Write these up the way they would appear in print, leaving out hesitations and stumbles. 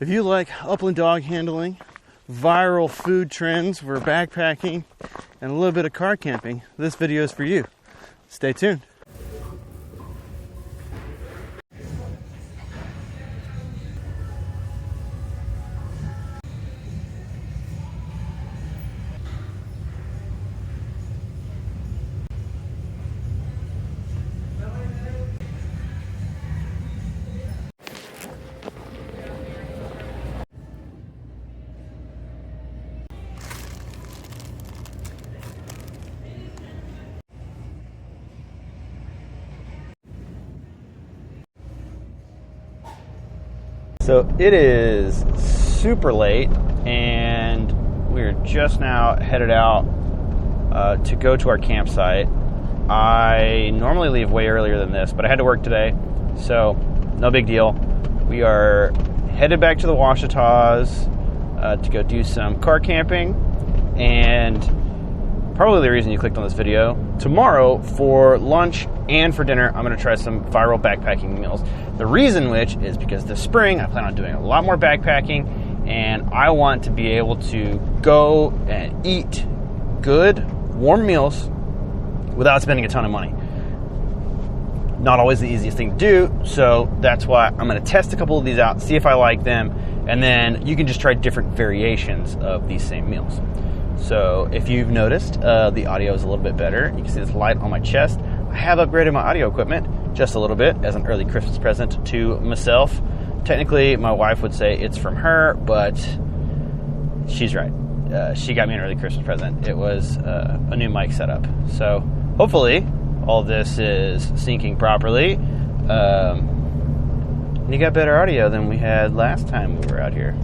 If you like upland dog handling, viral food trends for backpacking, and a little bit of car camping, this video is for you. Stay tuned. So it is super late, and we're just now headed out to go to our campsite. I normally leave way earlier than this, but I had to work today, so no big deal. We are headed back to the Washitas to go do some car camping, and probably the reason you clicked on this video. Tomorrow, for lunch and for dinner, I'm going to try some viral backpacking meals. The reason which is because this spring, I plan on doing a lot more backpacking, and I want to be able to go and eat good, warm meals without spending a ton of money. Not always the easiest thing to do, so that's why I'm going to test a couple of these out, see if I like them, and then you can just try different variations of these same meals. So if you've noticed, the audio is a little bit better. You can see this light on my chest. I have upgraded my audio equipment just a little bit as an early Christmas present to myself. Technically, my wife would say it's from her, but she's right. She got me an early Christmas present. It was a new mic setup. So hopefully all this is syncing properly. And you got better audio than we had last time we were out here.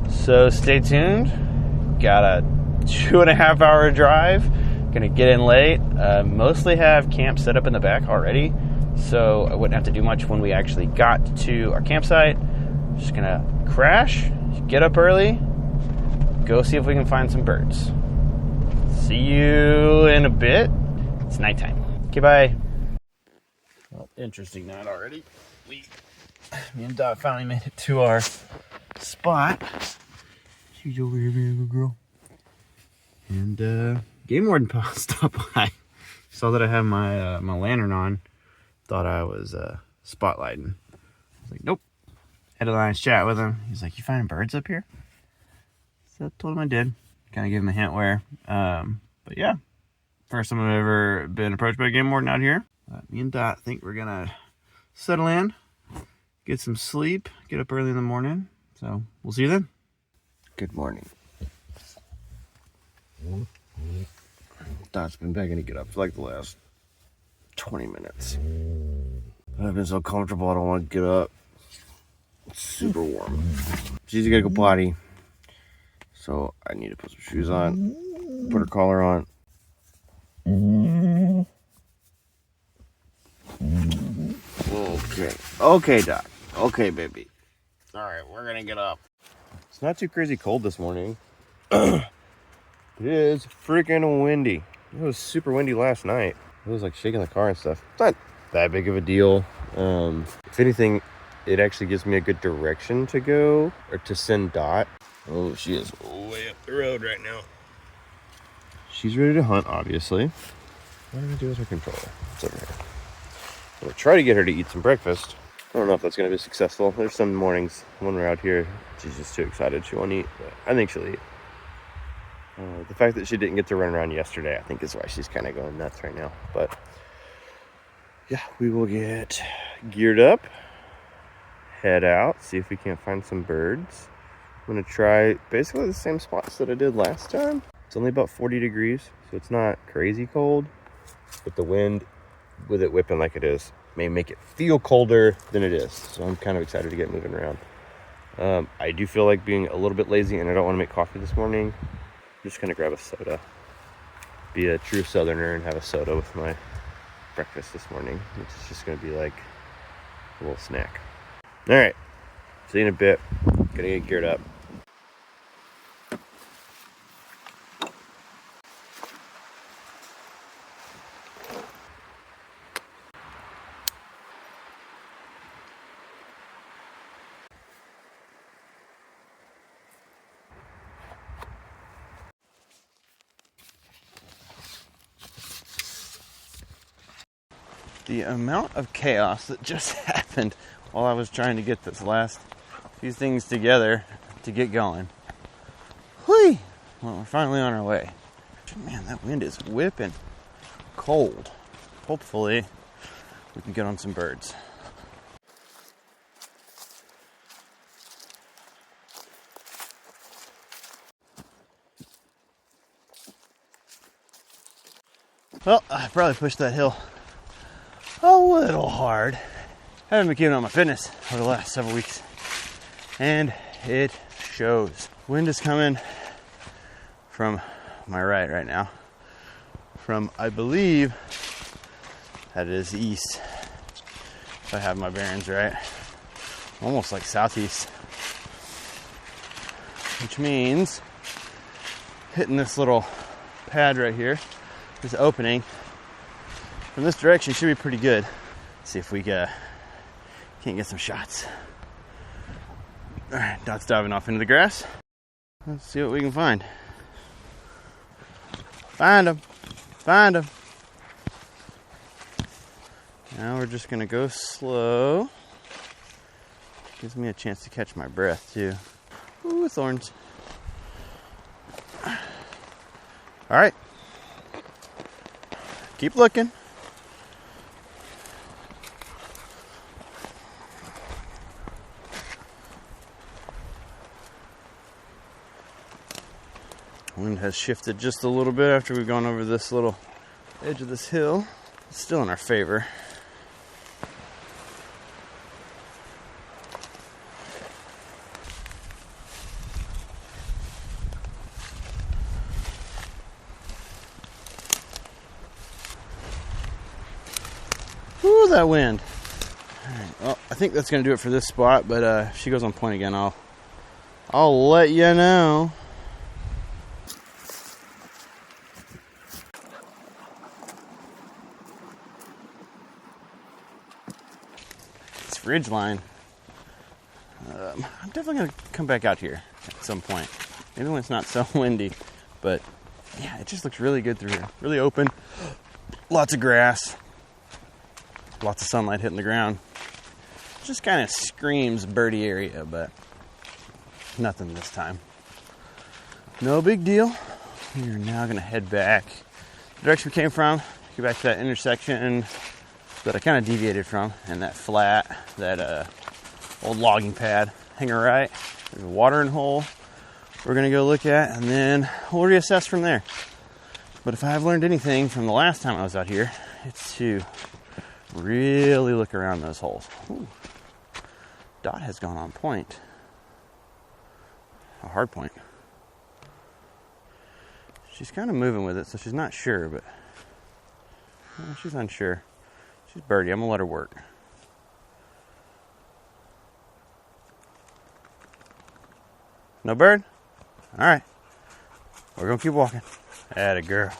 So stay tuned. Got a 2.5 hour drive. Gonna get in late. Mostly have camp set up in the back already, so I wouldn't have to do much when we actually got to our campsite. Just gonna crash, get up early, go see if we can find some birds. See you in a bit. It's nighttime. Okay, bye. Well, interesting night already. Me and Dot finally made it to our spot. She's over here, little girl. And game warden stopped by. Saw that I had my my lantern on. Thought I was spotlighting. I was like, nope. Had a nice chat with him. He's like, you finding birds up here? So I told him I did. Kind of give him a hint where. But yeah, first time I've ever been approached by a game warden out here. Me and Dot think we're gonna settle in, get some sleep, get up early in the morning. So we'll see you then. Good morning. Dot's been begging to get up for like the last 20 minutes. I've been so comfortable I don't want to get up. It's super warm. She's gotta go potty. So I need to put some shoes on, put her collar on. Okay, Dot. Okay, baby. All right, we're gonna get up. It's not too crazy cold this morning. It is freaking windy. It was super windy last night. It was like shaking the car and stuff. It's not that big of a deal. If anything, it actually gives me a good direction to go or to send Dot. Oh, she is way up the road right now. She's ready to hunt, obviously. What am I gonna do with her controller? It's over here. I'm gonna try to get her to eat some breakfast. I don't know if that's gonna be successful. There's some mornings when we're out here, she's just too excited. She won't eat, but I think she'll eat. The fact that she didn't get to run around yesterday, I think is why she's kind of going nuts right now. But yeah, we will get geared up, head out, see if we can't find some birds. I'm going to try basically the same spots that I did last time. It's only about 40 degrees, so it's not crazy cold. But the wind, with it whipping like it is, may make it feel colder than it is. So I'm kind of excited to get moving around. I do feel like being a little bit lazy, and I don't want to make coffee this morning. I'm just gonna grab a soda, be a true southerner and have a soda with my breakfast this morning, which is just gonna be like a little snack. All right, see you in a bit. Gonna get geared up. The amount of chaos that just happened while I was trying to get this last few things together to get going. Whee! Well, we're finally on our way. Man, that wind is whipping cold. Hopefully, we can get on some birds. Well, I probably pushed that hill a little hard. I haven't been keeping up my fitness over the last several weeks, and it shows. Wind is coming from my right now, from, I believe, that is east, if I have my bearings right, almost like southeast, which means hitting this little pad right here, this opening from this direction should be pretty good. Let's see if we can't get some shots. All right, Dot's diving off into the grass. Let's see what we can find. Find him. Find him. Now we're just gonna go slow. Gives me a chance to catch my breath too. Ooh, thorns. All right. Keep looking. Wind has shifted just a little bit after we've gone over this little edge of this hill. It's still in our favor. Ooh, that wind. All right, well, I think that's going to do it for this spot, but if she goes on point again, I'll let you know. It's ridgeline. I'm definitely going to come back out here at some point. Maybe when it's not so windy, but yeah, it just looks really good through here. Really open, lots of grass. Lots of sunlight hitting the ground. Just kind of screams birdie area, but nothing this time. No big deal. We are now going to head back the direction we came from. Get back to that intersection that I kind of deviated from, and that flat, that old logging pad. Hang a right. There's a watering hole we're going to go look at, and then we'll reassess from there. But if I have learned anything from the last time I was out here, it's to really look around those holes. Ooh. Dot has gone on point. A hard point. She's kind of moving with it, so she's not sure, but she's unsure. She's birdie. I'm going to let her work. No bird? All right. We're going to keep walking. Atta girl.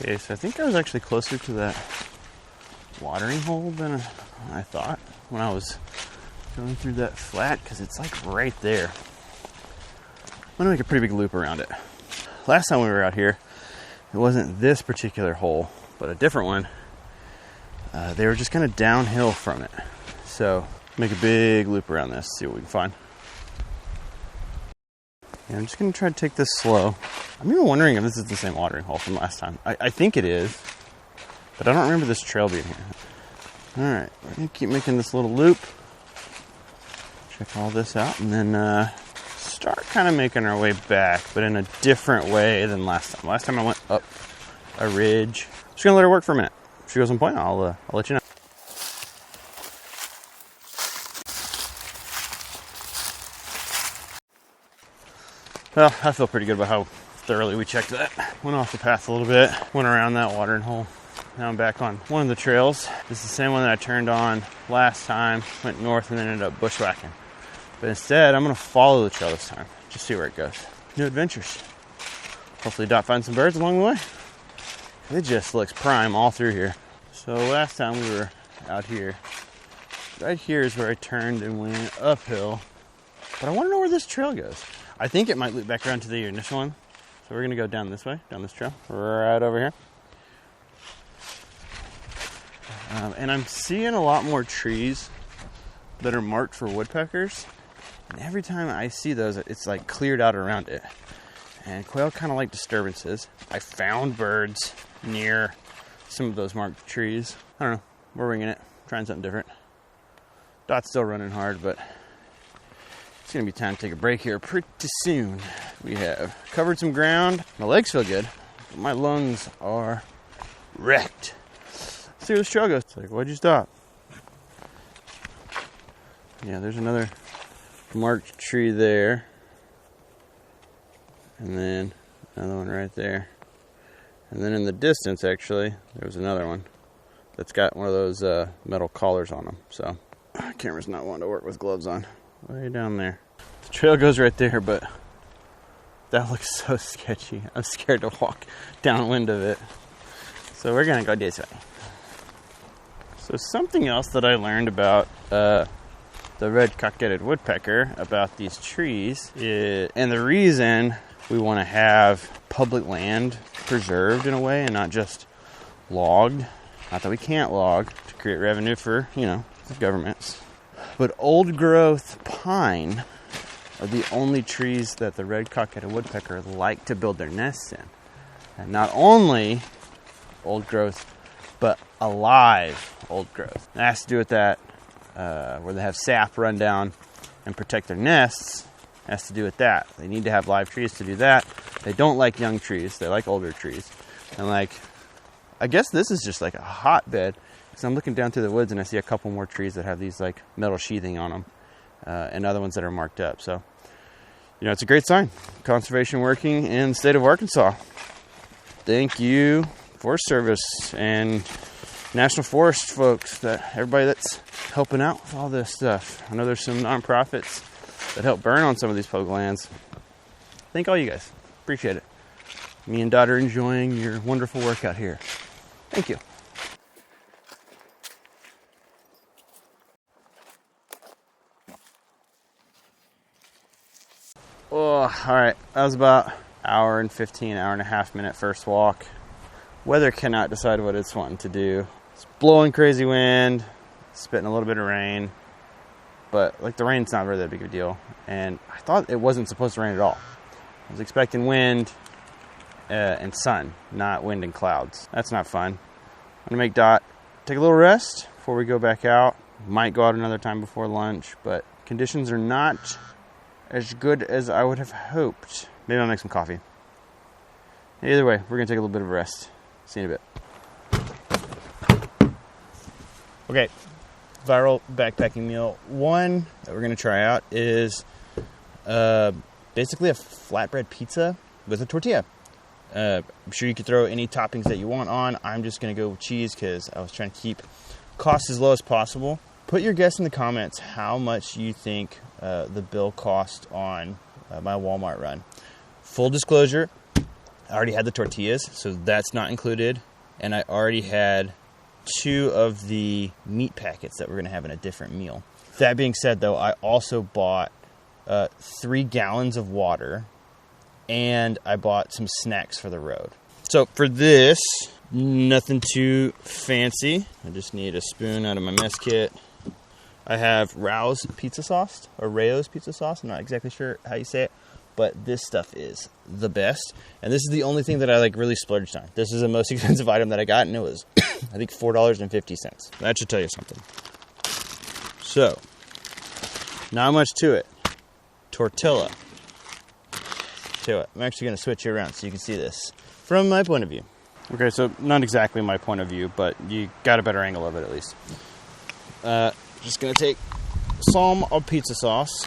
Okay, so I think I was actually closer to that watering hole than I thought when I was going through that flat, because it's like right there. I'm going to make a pretty big loop around it. Last time we were out here, it wasn't this particular hole, but a different one. They were just kind of downhill from it. So, make a big loop around this, see what we can find. Yeah, I'm just going to try to take this slow. I'm even wondering if this is the same watering hole from last time. I think it is, but I don't remember this trail being here. Alright, we're going to keep making this little loop. Check all this out, and then start kind of making our way back, but in a different way than last time. Last time I went up a ridge. I'm just going to let her work for a minute. If she goes on point, I'll let you know. Well, I feel pretty good about how thoroughly we checked that. Went off the path a little bit, went around that watering hole. Now I'm back on one of the trails. This is the same one that I turned on last time, went north and then ended up bushwhacking. But instead, I'm going to follow the trail this time, just see where it goes. New adventures. Hopefully Dot finds some birds along the way. It just looks prime all through here. So last time we were out here, right here is where I turned and went uphill. But I want to know where this trail goes. I think it might loop back around to the initial one. So we're gonna go down this way, down this trail, right over here. And I'm seeing a lot more trees that are marked for woodpeckers. And every time I see those, it's like cleared out around it. And quail kind of like disturbances. I found birds near some of those marked trees. I don't know, we're winging it, trying something different. Dot's still running hard, but it's gonna be time to take a break here pretty soon. We have covered some ground. My legs feel good, but my lungs are wrecked. Let's see where this trail goes. It's like, why'd you stop? Yeah, there's another marked tree there. And then another one right there. And then in the distance, actually, there was another one that's got one of those metal collars on them. So, camera's not wanting to work with gloves on. Way down there. The trail goes right there, but that looks so sketchy. I'm scared to walk downwind of it. So we're gonna go this way. So something else that I learned about the red-cockaded woodpecker, about these trees, and the reason we want to have public land preserved in a way and not just logged. Not that we can't log to create revenue for, the governments. But old growth pine are the only trees that the red-cockaded woodpecker like to build their nests in. And not only old growth, but alive old growth. It has to do with that, where they have sap run down and protect their nests. It has to do with that. They need to have live trees to do that. They don't like young trees. They like older trees. And I guess this is just like a hotbed. So I'm looking down through the woods and I see a couple more trees that have these like metal sheathing on them, and other ones that are marked up. So, it's a great sign. Conservation working in the state of Arkansas. Thank you, Forest Service and National Forest folks, everybody that's helping out with all this stuff. I know there's some nonprofits that help burn on some of these public lands. Thank all you guys. Appreciate it. Me and Dot are enjoying your wonderful work out here. Thank you. Oh, all right. That was about hour and 15, hour and a half minute first walk. Weather cannot decide what it's wanting to do. It's blowing crazy wind, spitting a little bit of rain, but the rain's not really that big of a deal. And I thought it wasn't supposed to rain at all. I was expecting wind and sun, not wind and clouds. That's not fun. I'm gonna make Dot take a little rest before we go back out. Might go out another time before lunch, but conditions are not as good as I would have hoped. Maybe I'll make some coffee. Either way, we're gonna take a little bit of a rest. See you in a bit. Okay, viral backpacking meal one that we're gonna try out is basically a flatbread pizza with a tortilla. I'm sure you could throw any toppings that you want on. I'm just gonna go with cheese because I was trying to keep costs as low as possible. Put your guess in the comments how much you think the bill cost on my Walmart run. Full disclosure, I already had the tortillas, so that's not included. And I already had 2 of the meat packets that we're going to have in a different meal. That being said, though, I also bought 3 gallons of water, and I bought some snacks for the road. So for this, nothing too fancy. I just need a spoon out of my mess kit. I have Rao's pizza sauce, or Rao's pizza sauce. I'm not exactly sure how you say it, but this stuff is the best. And this is the only thing that I really splurged on. This is the most expensive item that I got, and it was, I think, $4.50. That should tell you something. So, not much to it. Tortilla. To it. I'm actually going to switch you around so you can see this from my point of view. Okay, so not exactly my point of view, but you got a better angle of it at least. Just going to take some of pizza sauce.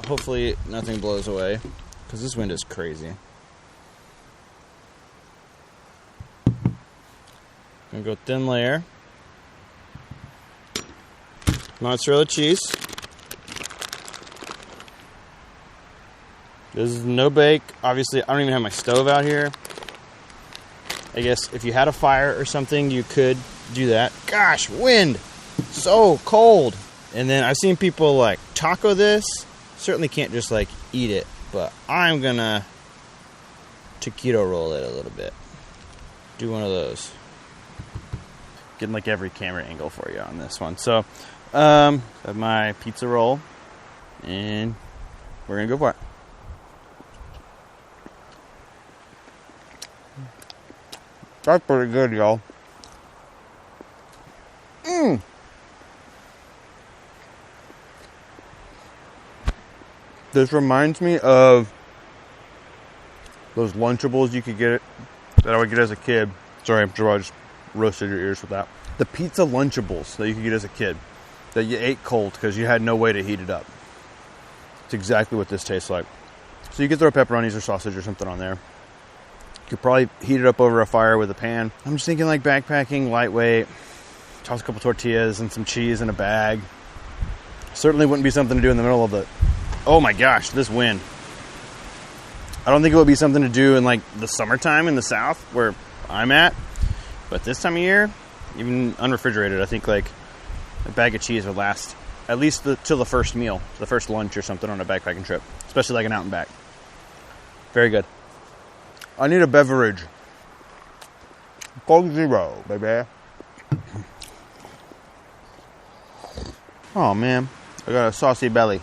Hopefully nothing blows away, because this wind is crazy. Gonna go thin layer. Mozzarella cheese. This is no bake. Obviously, I don't even have my stove out here. I guess if you had a fire or something, you could do that. Gosh, wind! So cold. And then I've seen people taco this. Certainly can't just eat it but I'm gonna taquito roll it a little bit. Do one of those. Getting like every camera angle for you on this one. So, have my pizza roll, and we're gonna go for it. That's pretty good, y'all. This reminds me of those Lunchables you could get that I would get as a kid. Sorry, I'm sure I just roasted your ears with that. The pizza Lunchables that you could get as a kid that you ate cold because you had no way to heat it up. It's exactly what this tastes like. So you could throw pepperonis or sausage or something on there. You could probably heat it up over a fire with a pan. I'm just thinking like backpacking, lightweight. Toss a couple tortillas and some cheese in a bag. Certainly wouldn't be something to do in the middle of the... Oh my gosh, this wind. I don't think it would be something to do in like the summertime in the South where I'm at. But this time of year, even unrefrigerated, I think like a bag of cheese would last at least till the first meal, the first lunch or something on a backpacking trip. Especially like an out and back. Very good. I need a beverage. Coke Zero, baby. Oh man, I got a saucy belly.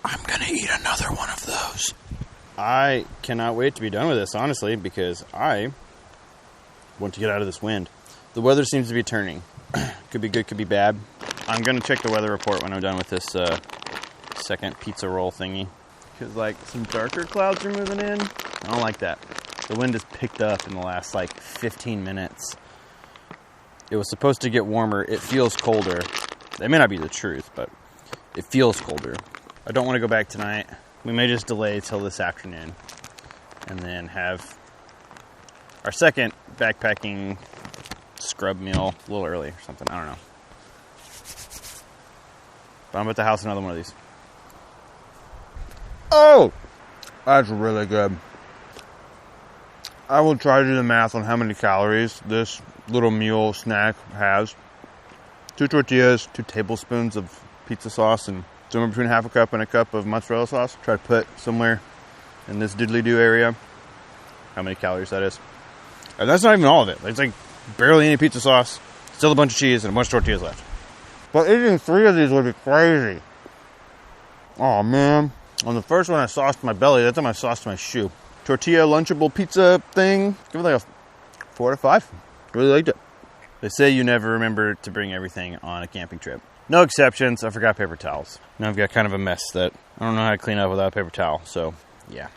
I'm gonna eat another one of those. I cannot wait to be done with this, honestly, because I want to get out of this wind. The weather seems to be turning. Could be good, could be bad. I'm gonna check the weather report when I'm done with this second pizza roll thingy. Because like some darker clouds are moving in. I don't like that. The wind has picked up in the last like 15 minutes. It was supposed to get warmer. It feels colder. That may not be the truth, but it feels colder. I don't want to go back tonight. We may just delay till this afternoon and then have our second backpacking scrub meal a little early or something. I don't know. But I'm at the house another one of these. Oh! That's really good. I will try to do the math on how many calories this little meal snack has. 2 tortillas, 2 tablespoons of pizza sauce, and somewhere between half a cup and a cup of mozzarella sauce. Try to put somewhere in this diddly-do area how many calories that is. And that's not even all of it. It's like barely any pizza sauce, still a bunch of cheese, and a bunch of tortillas left. But eating 3 of these would be crazy. Oh, man. On the first one, I sauced my belly. That time I sauced my shoe. Tortilla Lunchable pizza thing. Give it like a 4 out of 5. Really liked it. They say you never remember to bring everything on a camping trip. No exceptions. I forgot paper towels. Now I've got kind of a mess that I don't know how to clean up without a paper towel. So, yeah.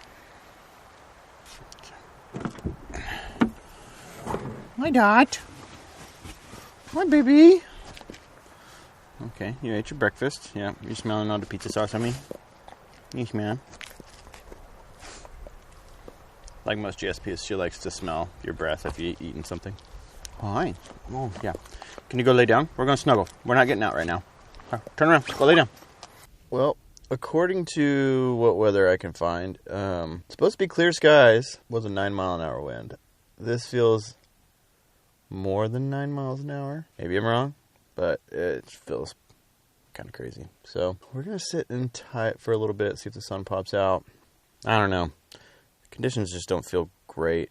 Hi, Dot. Hi, baby. Okay, you ate your breakfast. Yeah, you're smelling all the pizza sauce on me. Yes, man. Like most GSPs, she likes to smell your breath if you've eaten something. Hi. Oh, yeah. Can you go lay down? We're going to snuggle. We're not getting out right now. Turn around. Go lay down. Well, according to what weather I can find, it's supposed to be clear skies with a 9-mile-an-hour wind. This feels more than 9 miles an hour. Maybe I'm wrong, but it feels kind of crazy. So we're going to sit and tie it for a little bit, see if the sun pops out. I don't know. Conditions just don't feel great.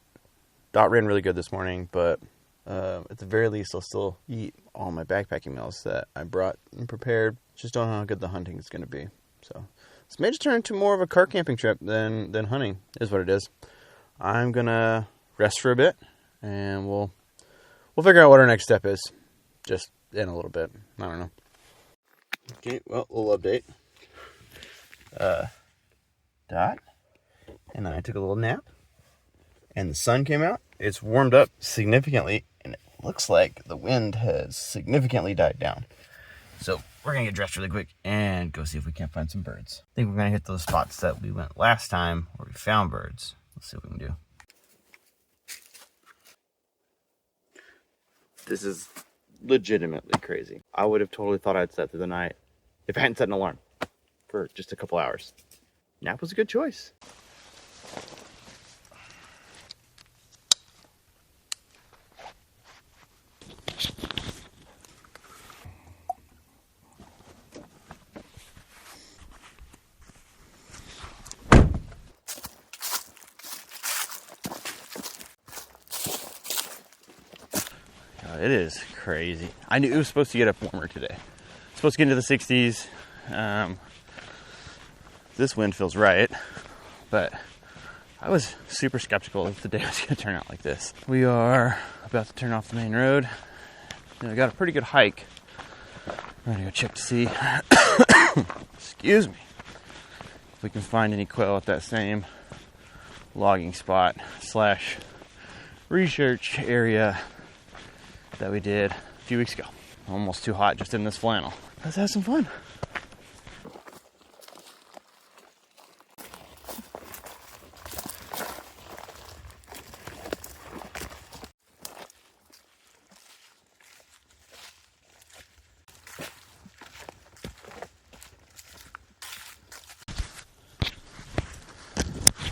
Dot ran really good this morning, but at the very least, I'll still eat all my backpacking meals that I brought and prepared. Just don't know how good the hunting is going to be. So this may just turn into more of a car camping trip than hunting, is what it is. I'm going to rest for a bit, and we'll figure out what our next step is just in a little bit. I don't know. Okay, well, a little update. Dot and I took a little nap, and the sun came out. It's warmed up significantly, and it looks like the wind has significantly died down. So we're going to get dressed really quick and go see if we can't find some birds. I think we're going to hit those spots that we went last time where we found birds. Let's see what we can do. This is legitimately crazy. I would have totally thought I'd slept through the night if I hadn't set an alarm for just a couple hours. Nap was a good choice. It is crazy. I knew it was supposed to get up warmer today. It's supposed to get into the 60s. This wind feels right, but I was super skeptical that the day was going to turn out like this. We are about to turn off the main road. I got a pretty good hike. I'm going to go check to see, excuse me, if we can find any quail at that same logging spot / research area that we did a few weeks ago. Almost too hot just in this flannel. Let's have some fun.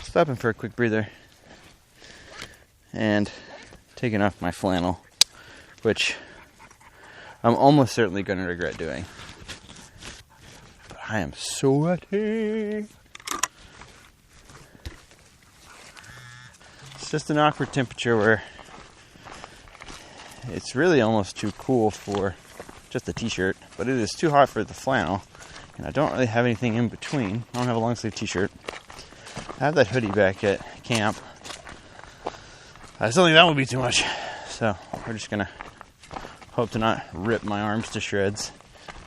Stopping for a quick breather and taking off my flannel, which I'm almost certainly going to regret doing. But I am sweaty. It's just an awkward temperature where it's really almost too cool for just the t-shirt, but it is too hot for the flannel, and I don't really have anything in between. I don't have a long sleeve t-shirt. I have that hoodie back at camp. I still think that would be too much. So we're just gonna hope to not rip my arms to shreds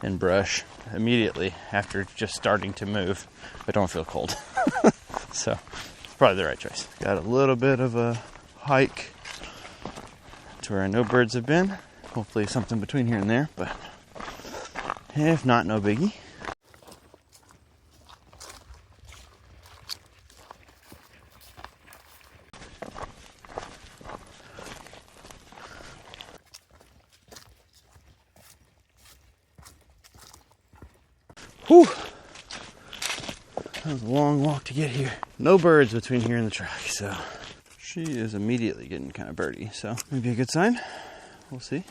in brush immediately after just starting to move, but don't feel cold. So it's probably the right choice. Got a little bit of a hike to where I know birds have been. Hopefully something between here and there, but if not, no biggie. Whew. That was a long walk to get here. No birds between here and the track, so she is immediately getting kind of birdie, so maybe a good sign. We'll see.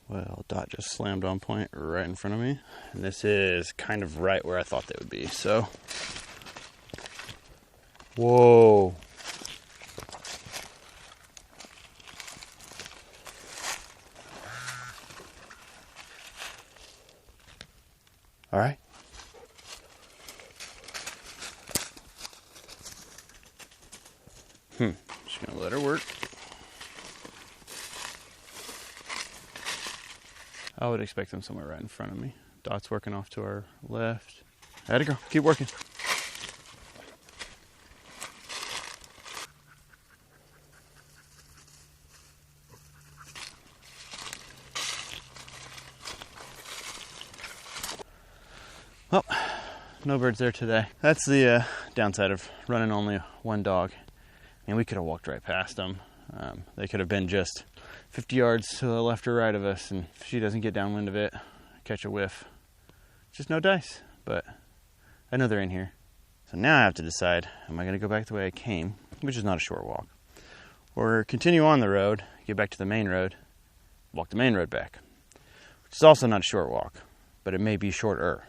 Well, Dot just slammed on point right in front of me, and this is kind of right where I thought they would be, so. Whoa. All right. Just gonna let her work. I would expect them somewhere right in front of me. Dot's working off to our left. Atta girl, keep working. Well, no birds there today. That's the downside of running only one dog. And we could have walked right past them. They could have been just 50 yards to the left or right of us, and if she doesn't get downwind of it, catch a whiff. Just no dice, but I know they're in here. So now I have to decide, am I going to go back the way I came, which is not a short walk, or continue on the road, get back to the main road, walk the main road back, which is also not a short walk, but it may be shorter.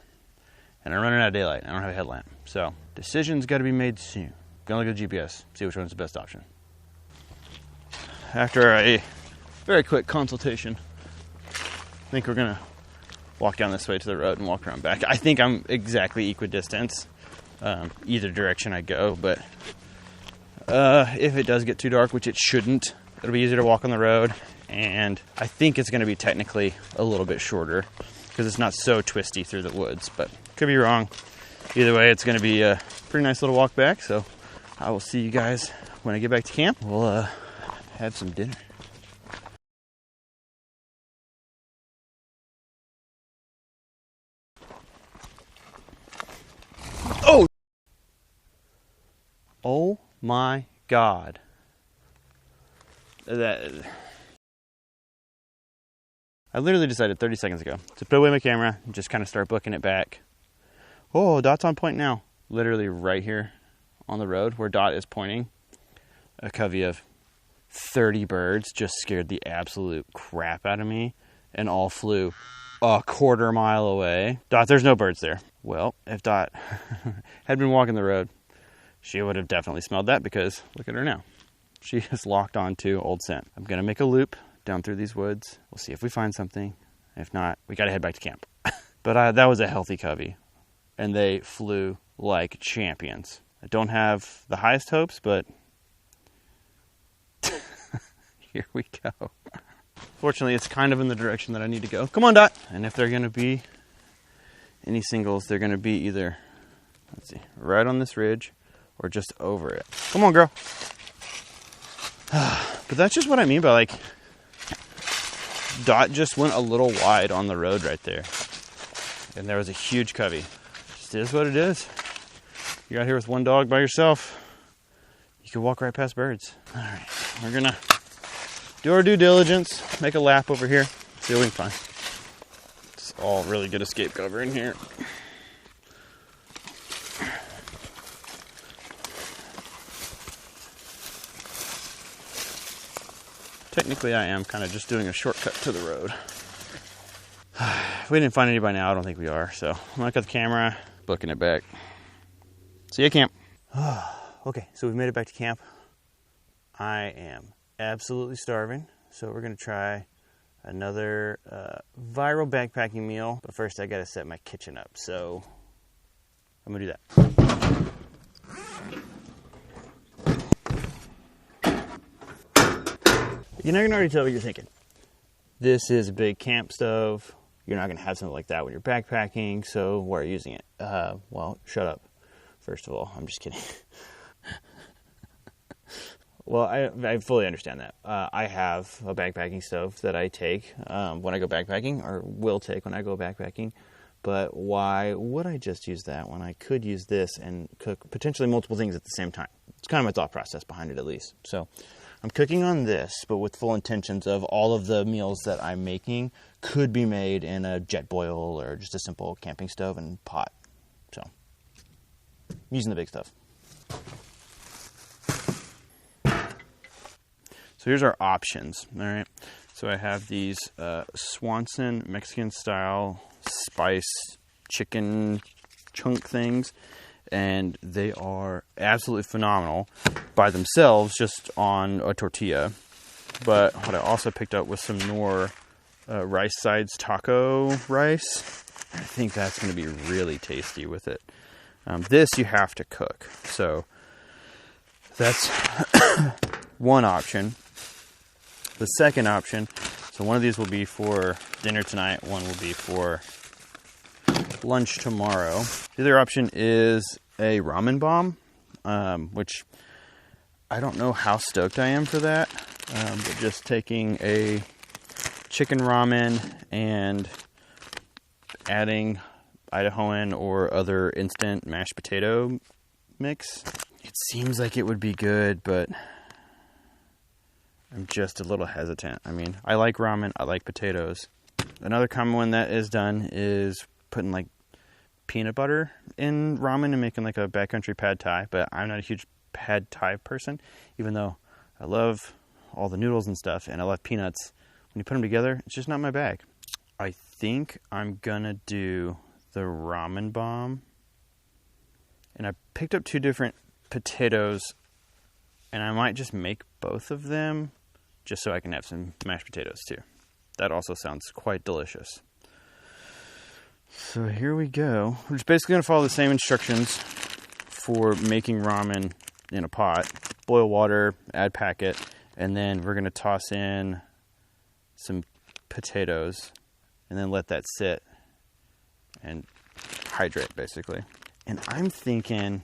And I'm running out of daylight. I don't have a headlamp. So, decision's got to be made soon. Gonna look at the GPS, see which one's the best option. After a very quick consultation, I think we're gonna walk down this way to the road and walk around back. I think I'm exactly equidistant, either direction I go, but if it does get too dark, which it shouldn't, it'll be easier to walk on the road, and I think it's gonna be technically a little bit shorter, because it's not so twisty through the woods, but could be wrong. Either way, it's going to be a pretty nice little walk back, so I will see you guys when I get back to camp. We'll have some dinner. Oh! Oh my God. I literally decided 30 seconds ago to put away my camera and just kind of start booking it back. Oh, Dot's on point now. Literally right here on the road where Dot is pointing. A covey of 30 birds just scared the absolute crap out of me and all flew a quarter mile away. Dot, there's no birds there. Well, if Dot had been walking the road, she would have definitely smelled that, because look at her now. She is locked onto old scent. I'm gonna make a loop down through these woods. We'll see if we find something. If not, we gotta head back to camp. But that was a healthy covey, and they flew like champions. I don't have the highest hopes, but here we go. Fortunately, it's kind of in the direction that I need to go. Come on, Dot. And if they're gonna be any singles, they're gonna be either, let's see, right on this ridge or just over it. Come on, girl. But that's just what I mean by, like, Dot just went a little wide on the road right there. And there was a huge covey. Just is what it is. You're out here with one dog by yourself, you can walk right past birds. All right, we're gonna do our due diligence, make a lap over here, see what we can find. It's all really good escape cover in here. Technically, I am kind of just doing a shortcut to the road. If we didn't find anybody now, I don't think we are. So I'm gonna cut the camera, booking it back. See you at camp. Okay, so we've made it back to camp. I am absolutely starving, so we're gonna try another viral backpacking meal. But first, I gotta set my kitchen up. So I'm gonna do that. You know, you can already tell what you're thinking. This is a big camp stove. You're not going to have something like that when you're backpacking, so why are you using it? Well, shut up, first of all. I'm just kidding. Well, I fully understand that. I have a backpacking stove that I take when I go backpacking, or will take when I go backpacking. But why would I just use that when I could use this and cook potentially multiple things at the same time? It's kind of my thought process behind it, at least. So I'm cooking on this, but with full intentions of all of the meals that I'm making could be made in a jet boil or just a simple camping stove and pot. So I'm using the big stuff. So here's our options, all right? So I have these Swanson Mexican style spice chicken chunk things, and they are absolutely phenomenal by themselves, just on a tortilla. But what I also picked up was some Knorr rice sides taco rice. I think that's going to be really tasty with it. This you have to cook, so that's one option. The second option, so one of these will be for dinner tonight, one will be for lunch tomorrow. The other option is a ramen bomb, which I don't know how stoked I am for that, but just taking a chicken ramen and adding Idahoan or other instant mashed potato mix. It seems like it would be good, but I'm just a little hesitant. I mean, I like ramen, I like potatoes. Another common one that is done is putting like peanut butter in ramen and making like a backcountry pad thai, but I'm not a huge pad thai person, even though I love all the noodles and stuff and I love peanuts. When you put them together, it's just not my bag. I think I'm gonna do the ramen bomb, and I picked up 2 different potatoes, and I might just make both of them just so I can have some mashed potatoes too. That also sounds quite delicious. So here we go. We're just basically gonna follow the same instructions for making ramen in a pot. Boil water, add packet, and then we're gonna toss in some potatoes and then let that sit and hydrate basically. And I'm thinking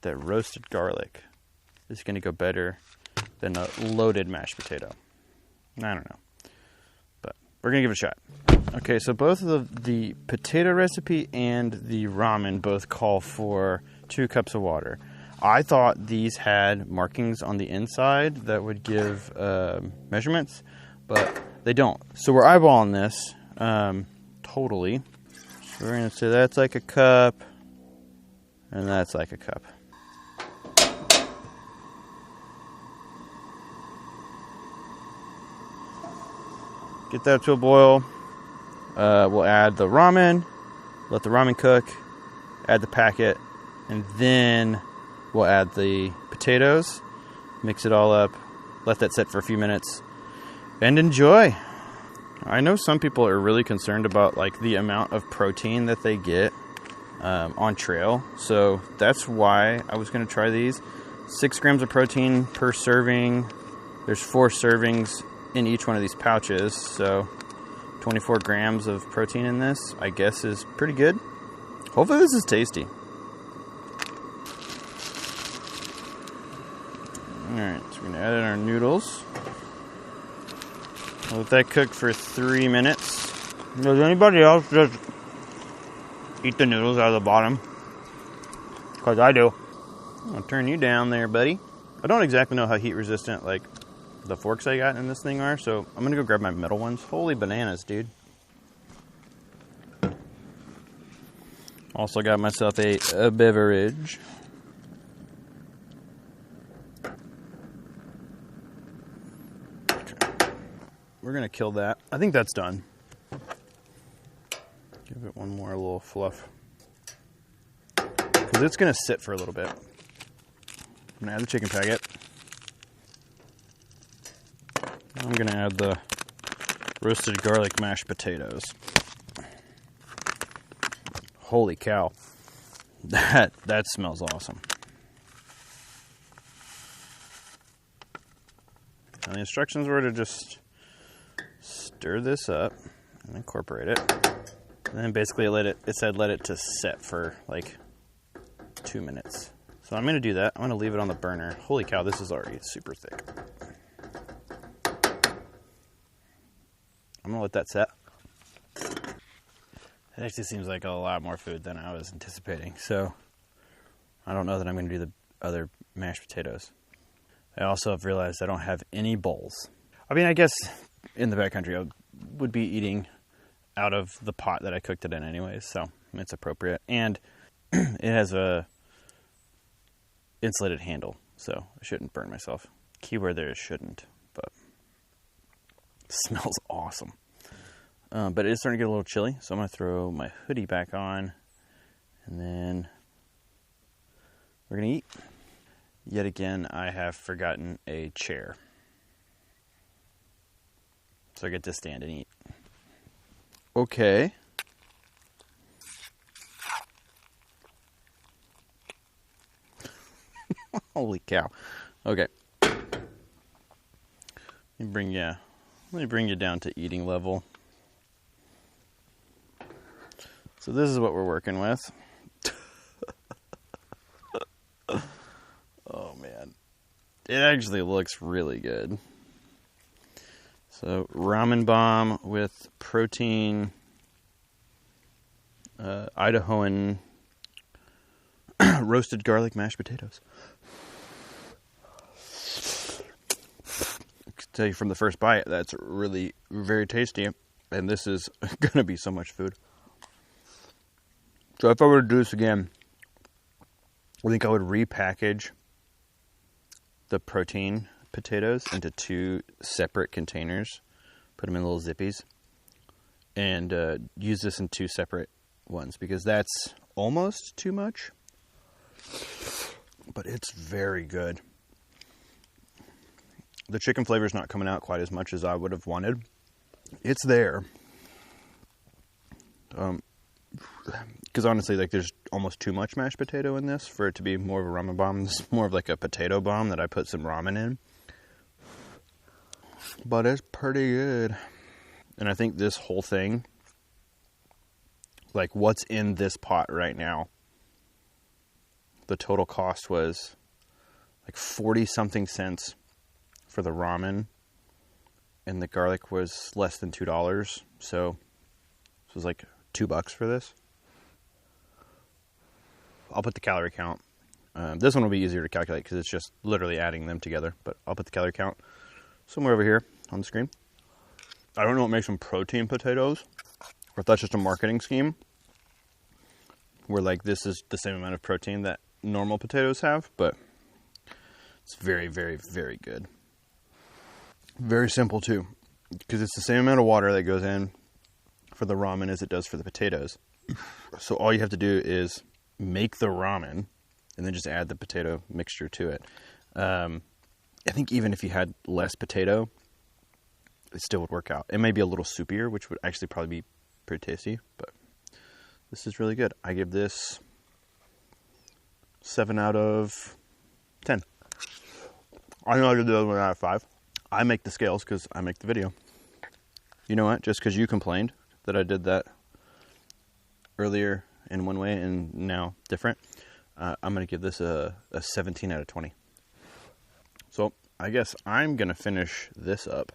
that roasted garlic is gonna go better than a loaded mashed potato. I don't know, but we're gonna give it a shot. Okay, so both of the potato recipe and the ramen both call for 2 cups of water. I thought these had markings on the inside that would give measurements, but they don't. So we're eyeballing this totally. So we're gonna say that's like a cup, and that's like a cup. Get that to a boil. We'll add the ramen, let the ramen cook, add the packet, and then we'll add the potatoes, mix it all up, let that sit for a few minutes, and enjoy. I know some people are really concerned about like the amount of protein that they get on trail, so that's why I was going to try these. 6 grams of protein per serving. There's 4 servings in each one of these pouches, so 24 grams of protein in this, I guess, is pretty good. Hopefully this is tasty. Alright, so we're going to add in our noodles. Let that cook for 3 minutes. Does anybody else just eat the noodles out of the bottom? Because I do. I'll turn you down there, buddy. I don't exactly know how heat resistant like the forks I got in this thing are, so I'm gonna go grab my metal ones. Holy bananas, dude. Also got myself a beverage. We're gonna kill that. I think that's done. Give it one more little fluff. Because it's gonna sit for a little bit. I'm gonna add the chicken packet. I'm gonna add the roasted garlic mashed potatoes. Holy cow. That smells awesome. And the instructions were to just stir this up and incorporate it. And then basically it said let it to set for like 2 minutes. So I'm gonna do that. I'm gonna leave it on the burner. Holy cow, this is already super thick. I'm gonna let that set. It actually seems like a lot more food than I was anticipating. So I don't know that I'm gonna do the other mashed potatoes. I also have realized I don't have any bowls. I mean, I guess in the backcountry I would be eating out of the pot that I cooked it in anyways, so it's appropriate. And it has a insulated handle, so I shouldn't burn myself. Keyword there is shouldn't, but it smells awesome. But it is starting to get a little chilly, so I'm going to throw my hoodie back on, and then we're going to eat. Yet again, I have forgotten a chair. So I get to stand and eat. Okay. Holy cow. Okay. Let me bring you down to eating level. So this is what we're working with. Oh man. It actually looks really good. So ramen bomb with protein, Idahoan roasted garlic mashed potatoes. I can tell you from the first bite, that's really very tasty. And this is going to be so much food. So if I were to do this again, I think I would repackage the protein potatoes into 2 separate containers, put them in little zippies, and use this in 2 separate ones, because that's almost too much, but it's very good. The chicken flavor is not coming out quite as much as I would have wanted. It's there. Because honestly, like, there's almost too much mashed potato in this for it to be more of a ramen bomb. This is more of like a potato bomb that I put some ramen in. But it's pretty good. And I think this whole thing, like what's in this pot right now, the total cost was like 40 something cents for the ramen, and the garlic was less than $2. So it was like $2 for this. I'll put the calorie count. This one will be easier to calculate because it's just literally adding them together, but I'll put the calorie count somewhere over here on the screen. I don't know what makes them protein potatoes, or if that's just a marketing scheme where like this is the same amount of protein that normal potatoes have, but it's very, very, very good. Very simple too, because it's the same amount of water that goes in for the ramen as it does for the potatoes. So all you have to do is make the ramen and then just add the potato mixture to it. I think even if you had less potato, it still would work out. It may be a little soupier, which would actually probably be pretty tasty, but this is really good. I give this 7 out of 10. I know I did the other 1 out of 5. I make the scales because I make the video. You know what? Just because you complained that I did that earlier in one way and now different, I'm going to give this a 17 out of 20. So I guess I'm going to finish this up.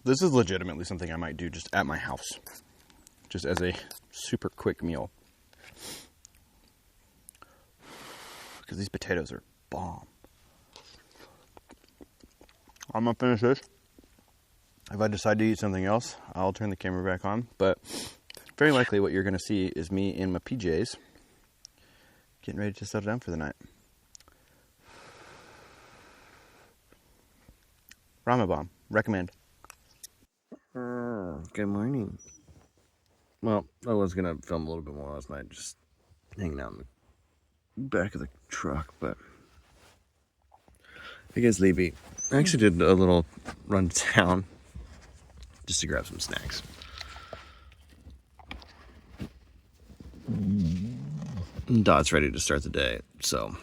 This is legitimately something I might do just at my house, just as a super quick meal. Because these potatoes are bomb. I'm going to finish this. If I decide to eat something else, I'll turn the camera back on. But very likely what you're going to see is me in my PJs getting ready to settle down for the night. Ramen bomb. Recommend. Good morning. Well, I was going to film a little bit more last night, just hanging out in the back of the truck, but I guess Levy, I actually did a little run to town just to grab some snacks. Dot's ready to start the day, so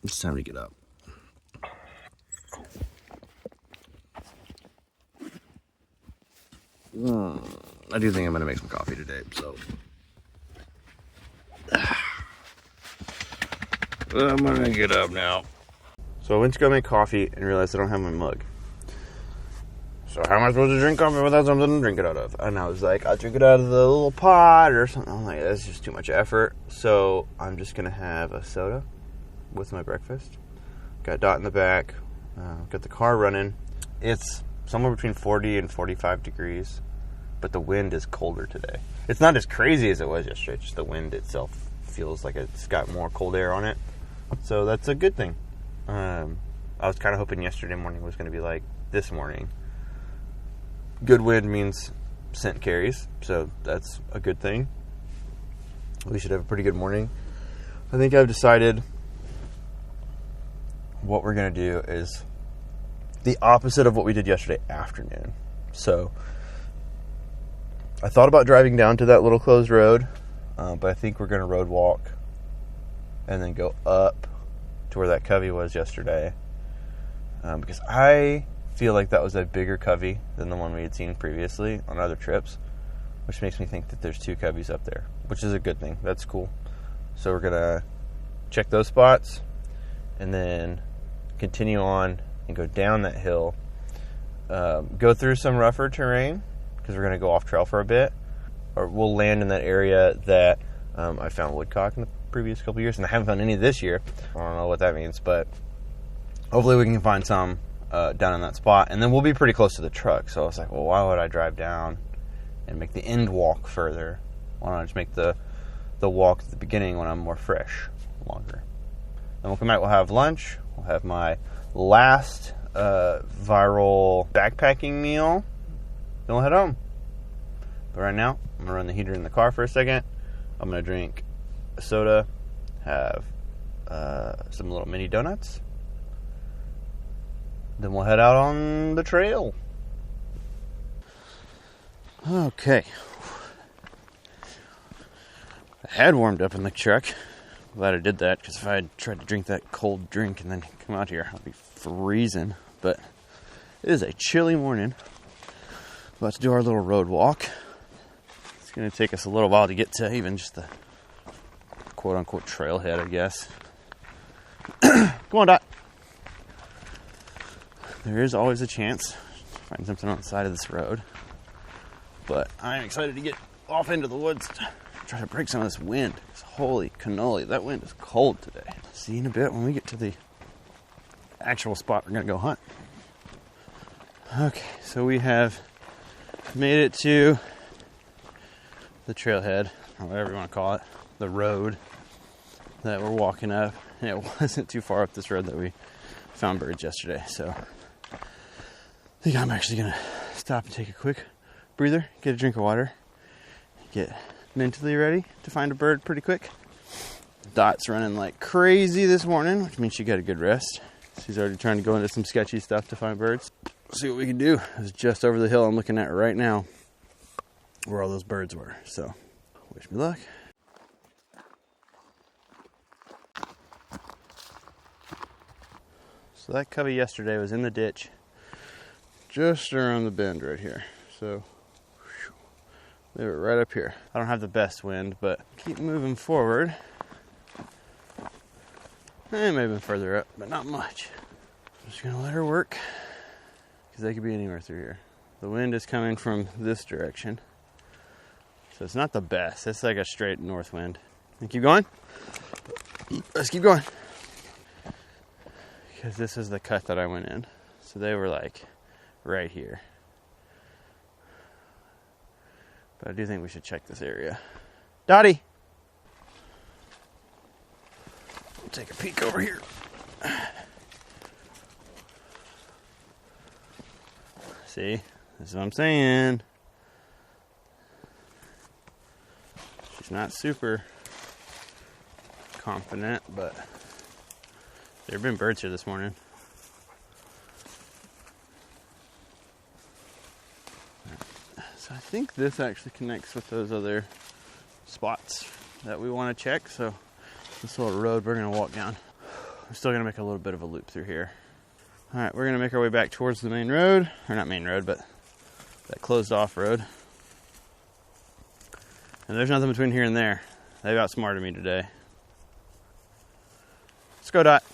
it's time to get up. I do think I'm gonna make some coffee today, so I'm gonna get up now. So I went to go make coffee and realized I don't have my mug. So how am I supposed to drink coffee without something to drink it out of? And I was like, I'll drink it out of the little pot or something. I'm like, that's just too much effort. So I'm just gonna have a soda with my breakfast. Got Dot in the back. Got the car running. It's somewhere between 40 and 45 degrees, but the wind is colder today. It's not as crazy as it was yesterday. Just the wind itself feels like it's got more cold air on it. So that's a good thing. I was kind of hoping yesterday morning was going to be like this morning. Good wind means scent carries, so that's a good thing. We should have a pretty good morning. I think I've decided what we're going to do is the opposite of what we did yesterday afternoon. So I thought about driving down to that little closed road, but I think we're going to road walk and then go up to where that covey was yesterday, because I feel like that was a bigger covey than the one we had seen previously on other trips, which makes me think that there's 2 coveys up there, which is a good thing. That's cool. So we're gonna check those spots and then continue on and go down that hill, go through some rougher terrain because we're gonna go off trail for a bit, or we'll land in that area that I found woodcock in the previous couple years, and I haven't found any this year. I don't know what that means, but hopefully we can find some down in that spot, and then we'll be pretty close to the truck. So I was like, well, why would I drive down and make the end walk further? Why don't I just make the walk at the beginning when I'm more fresh longer? Then we'll come out, we'll have lunch, we'll have my last viral backpacking meal, then we'll head home. But right now, I'm gonna run the heater in the car for a second. I'm gonna drink a soda, have some little mini donuts. Then we'll head out on the trail. Okay. I had warmed up in the truck. Glad I did that, because if I had tried to drink that cold drink and then come out here, I'd be freezing. But it is a chilly morning. About to do our little road walk. It's going to take us a little while to get to even just the quote-unquote trailhead, I guess. Come on, Dot. There is always a chance to find something on the side of this road. But I'm excited to get off into the woods to try to break some of this wind. Holy cannoli, that wind is cold today. See you in a bit when we get to the actual spot we're going to go hunt. Okay, so we have made it to the trailhead, or whatever you want to call it, the road that we're walking up. And it wasn't too far up this road that we found birds yesterday, so I think I'm actually going to stop and take a quick breather, get a drink of water, get mentally ready to find a bird pretty quick. Dot's running like crazy this morning, which means she got a good rest. She's already trying to go into some sketchy stuff to find birds. See what we can do. It's just over the hill I'm looking at right now where all those birds were. So, wish me luck. So that cubby yesterday was in the ditch just around the bend right here. So, they were right up here. I don't have the best wind, but keep moving forward. Maybe further up, but not much. I'm just gonna let her work because they could be anywhere through here. The wind is coming from this direction, so it's not the best. It's like a straight north wind. And keep going. Let's keep going. Because this is the cut that I went in. So they were like right here. But I do think we should check this area. Dottie! We'll take a peek over here. See? This is what I'm saying. She's not super confident, but there have been birds here this morning. So I think this actually connects with those other spots that we want to check. So this little road we're going to walk down. We're still going to make a little bit of a loop through here. All right, we're going to make our way back towards the main road. Or not main road, but that closed off road. And there's nothing between here and there. They've outsmarted me today. Let's go, Dot.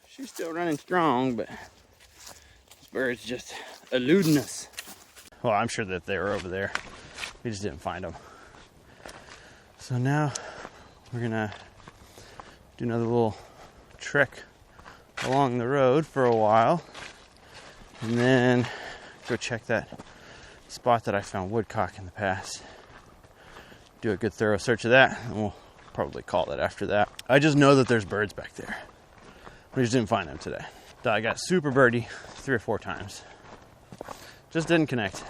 She's still running strong, but this bird's just eluding us. Well, I'm sure that they were over there. We just didn't find them. So now we're gonna do another little trek along the road for a while, and then go check that spot that I found woodcock in the past. Do a good thorough search of that, and we'll probably call it after that. I just know that there's birds back there. We just didn't find them today. I got super birdie 3 or 4 times. Just didn't connect.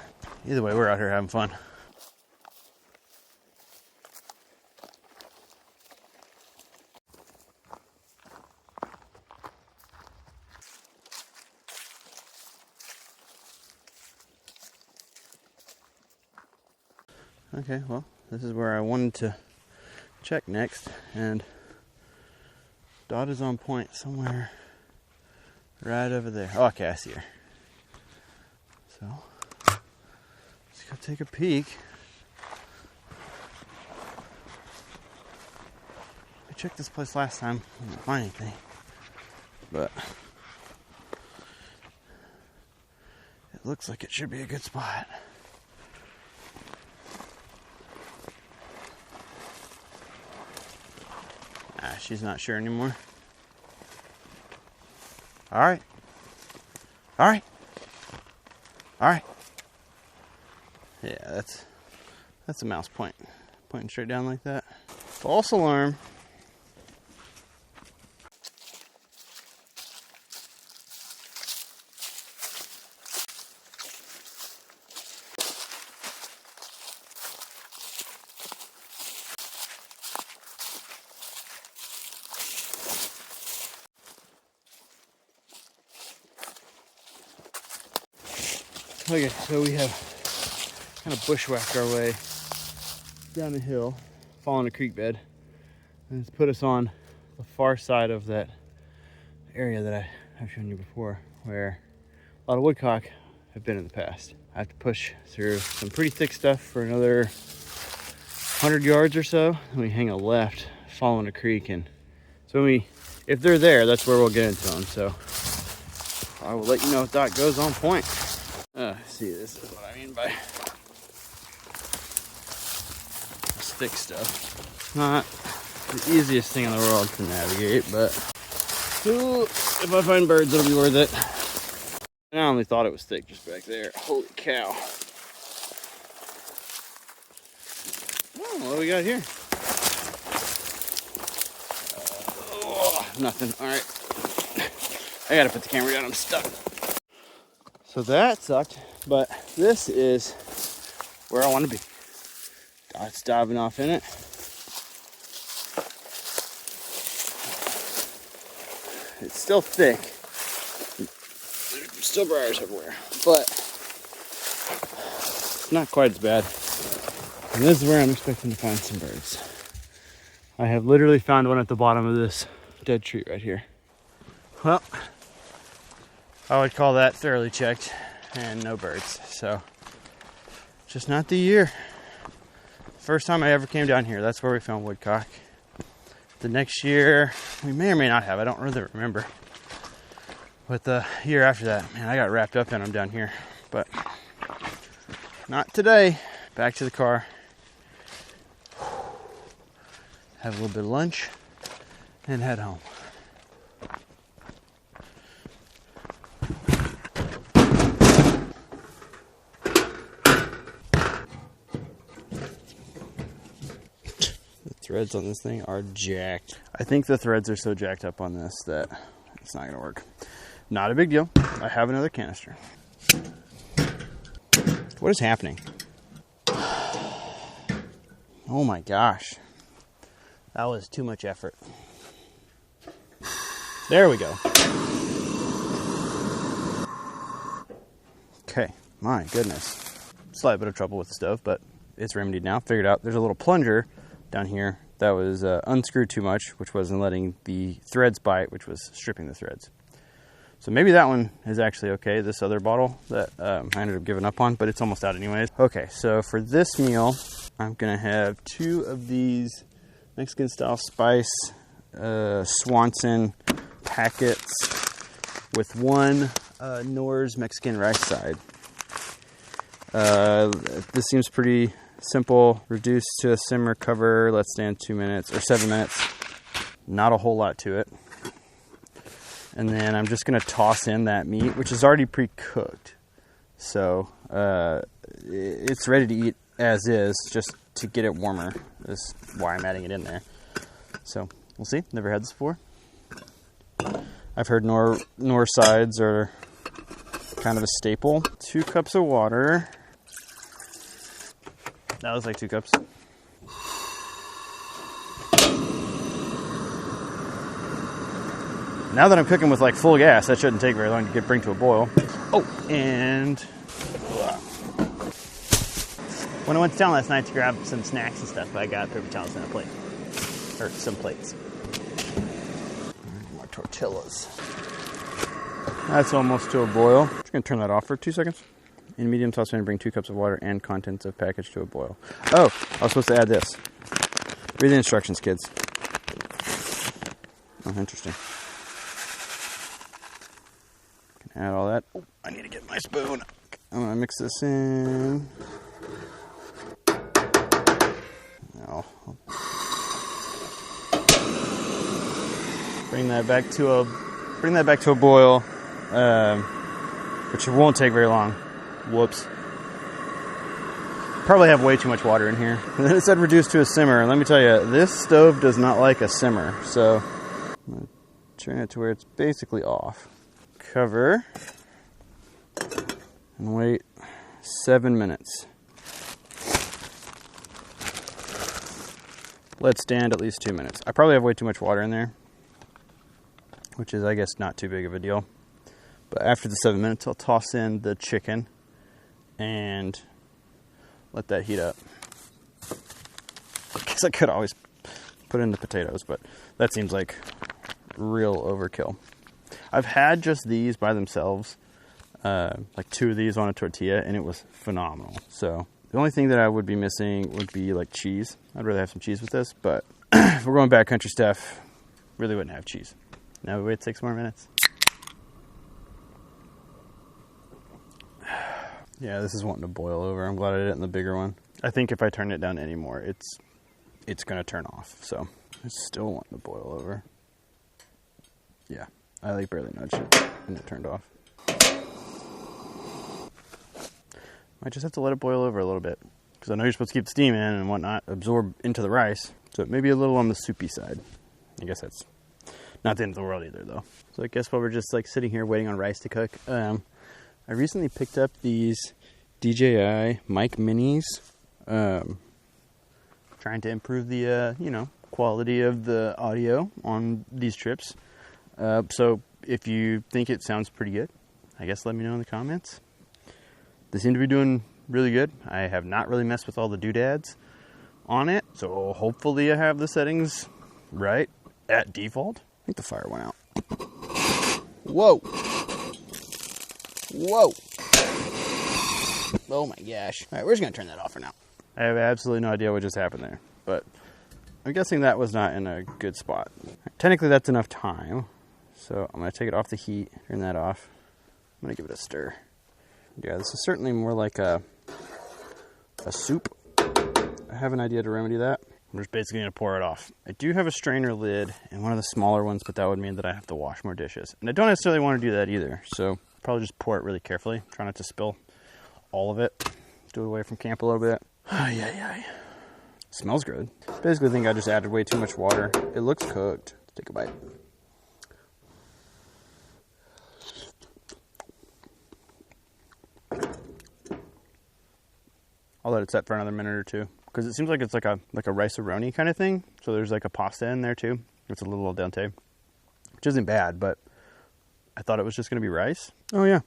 Either way, we're out here having fun. Okay, well, this is where I wanted to check next, and Dot is on point somewhere right over there. Oh, okay, I see her. So, let's go take a peek. I checked this place last time, I didn't find anything, but it looks like it should be a good spot. She's not sure anymore. All right. All right. All right. Yeah, that's a mouse pointing straight down like that. False alarm. Okay, so we have kind of bushwhacked our way down the hill, following a creek bed, and it's put us on the far side of that area that I've shown you before, where a lot of woodcock have been in the past. I have to push through some pretty thick stuff for another 100 yards or so, and we hang a left following a creek, and so if they're there, that's where we'll get into them. So I will let you know if Dot goes on point. See, this is what I mean by this thick stuff. Not the easiest thing in the world to navigate, but ooh, if I find birds, it'll be worth it. And I only thought it was thick just back there. Holy cow. what do we got here? Nothing. All right. I gotta put the camera down. I'm stuck. So that sucked, but this is where I want to be. Dot's diving off in it. It's still thick. There's still briars everywhere, but it's not quite as bad. And this is where I'm expecting to find some birds. I have literally found one at the bottom of this dead tree right here. Well, I would call that thoroughly checked and no birds. So, just not the year. First time I ever came down here, that's where we found woodcock. The next year, we may or may not have, I don't really remember. But the year after that, man, I got wrapped up in them down here. But not today. Back to the car. Have a little bit of lunch and head home. Threads on this thing are jacked. I think the threads are so jacked up on this that it's not gonna work. Not a big deal. I have another canister. What is happening? Oh my gosh. That was too much effort. There we go. Okay, my goodness. Slight bit of trouble with the stove, but it's remedied now. Figured out there's a little plunger down here that was unscrewed too much, which wasn't letting the threads bite, which was stripping the threads. So maybe that one is actually okay, this other bottle that I ended up giving up on, but it's almost out anyways. Okay, so for this meal, I'm gonna have 2 of these Mexican style spice Swanson packets with 1 Knorr's Mexican rice side. This seems pretty simple. Reduce to a simmer, cover, let stand 2 minutes or 7 minutes. Not a whole lot to it. And then I'm just gonna toss in that meat, which is already pre-cooked. So it's ready to eat as is, just to get it warmer. Is why I'm adding it in there. So we'll see. Never had this before. I've heard Knorr sides are kind of a staple. 2 cups of water. That was like 2 cups. Now that I'm cooking with like full gas, that shouldn't take very long to bring to a boil. Oh, and when I went to town last night to grab some snacks and stuff, I got paper towels and a plate. Or some plates. More tortillas. That's almost to a boil. Just gonna turn that off for 2 seconds. In medium saucepan, bring 2 cups of water and contents of package to a boil. Oh, I was supposed to add this. Read the instructions, kids. Oh, interesting. Can add all that. Oh, I need to get my spoon. I'm gonna mix this in. No. Bring that back to a boil, which won't take very long. Whoops. Probably have way too much water in here. And then it said reduce to a simmer. And let me tell you, this stove does not like a simmer. So I'm going to turn it to where it's basically off. Cover. And wait 7 minutes. Let stand at least 2 minutes. I probably have way too much water in there, which is, I guess, not too big of a deal. But after the 7 minutes, I'll toss in the chicken and let that heat up. I guess I could always put in the potatoes, but that seems like real overkill. I've had just these by themselves, like 2 of these on a tortilla, and it was phenomenal. So the only thing that I would be missing would be like cheese. I'd rather have some cheese with this, but if we're going backcountry stuff, really wouldn't have cheese. Now we wait 6 more minutes. Yeah, this is wanting to boil over. I'm glad I did it in the bigger one. I think if I turn it down anymore, it's going to turn off. So it's still wanting to boil over. Yeah, I like barely nudged it and it turned off. Might just have to let it boil over a little bit. because I know you're supposed to keep the steam in and whatnot, absorb into the rice. So it may be a little on the soupy side. I guess that's not the end of the world either, though. So I guess while we're just like sitting here waiting on rice to cook, I recently picked up these DJI Mic Minis, trying to improve the, quality of the audio on these trips. So if you think it sounds pretty good, I guess let me know in the comments. They seem to be doing really good. I have not really messed with all the doodads on it, so hopefully I have the settings right at default. I think the fire went out. Whoa! Whoa! Oh my gosh. Alright, we're just gonna turn that off for now. I have absolutely no idea what just happened there, but I'm guessing that was not in a good spot. Technically that's enough time, so I'm gonna take it off the heat, turn that off. I'm gonna give it a stir. Yeah, this is certainly more like a soup. I have an idea to remedy that. I'm just basically gonna pour it off. I do have a strainer lid and one of the smaller ones, but that would mean that I have to wash more dishes. And I don't necessarily want to do that either, so probably just pour it really carefully. Try not to spill all of it. Do it away from camp a little bit. Smells good. Basically, I think I just added way too much water. It looks cooked. Let's take a bite. I'll let it set for another minute or two because it seems like it's like a rice-a-roni kind of thing. So there's like a pasta in there too. It's a little al dente, which isn't bad, but I thought it was just going to be rice. Oh yeah,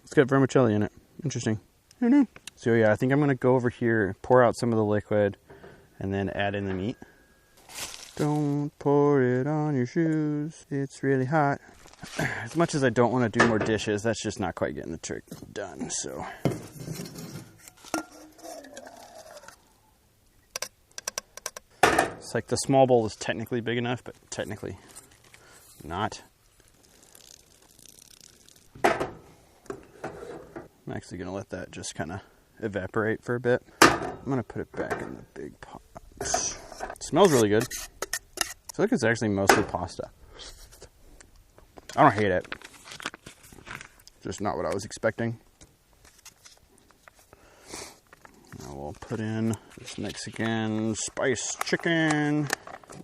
it's got vermicelli in it. Interesting. Who knew? So yeah, I think I'm going to go over here, pour out some of the liquid, and then add in the meat. Don't pour it on your shoes. It's really hot. As much as I don't want to do more dishes, that's just not quite getting the trick done, so. It's like the small bowl is technically big enough, but technically not. I'm actually going to let that just kind of evaporate for a bit. I'm going to put it back in the big pot. It smells really good. I feel like it's actually mostly pasta. I don't hate it. Just not what I was expecting. Now we'll put in this Mexican spice chicken.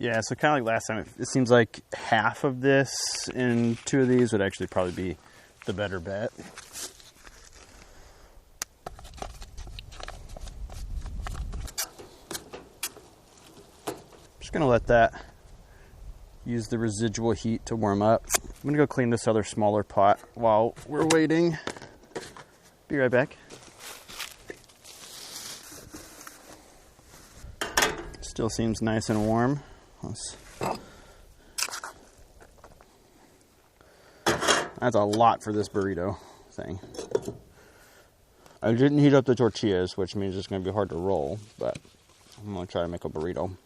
Yeah, so kind of like last time, it seems like half of this in 2 of these would actually probably be the better bet. Just gonna let that use the residual heat to warm up. I'm gonna go clean this other smaller pot while we're waiting. Be right back. Still seems nice and warm. That's a lot for this burrito thing. I didn't heat up the tortillas, which means it's going to be hard to roll, but I'm going to try to make a burrito.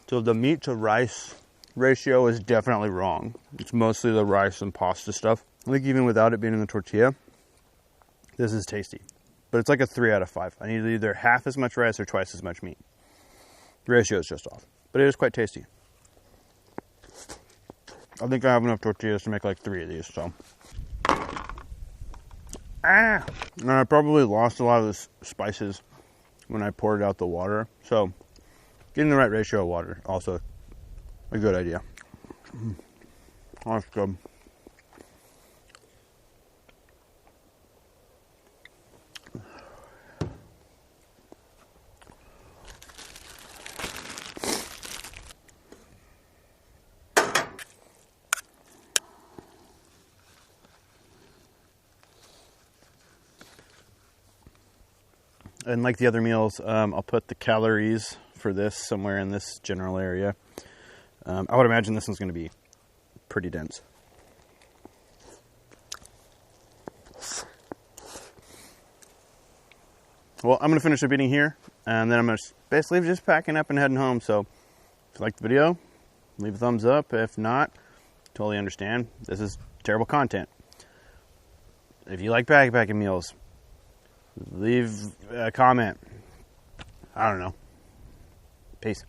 So the meat to rice ratio is definitely wrong. It's mostly the rice and pasta stuff. I think even without it being in the tortilla, this is tasty. But it's like a 3 out of 5. I need either half as much rice or twice as much meat. The ratio is just off. But it is quite tasty. I think I have enough tortillas to make like 3 of these, so. And I probably lost a lot of the spices when I poured out the water. So getting the right ratio of water, also a good idea. That's good. And like the other meals, I'll put the calories for this somewhere in this general area. I would imagine this one's going to be pretty dense. Well, I'm going to finish up eating here, and then I'm going to basically just packing up and heading home. So if you liked the video, leave a thumbs up. If not, totally understand. This is terrible content. If you like backpacking meals, leave a comment. I don't know. Peace.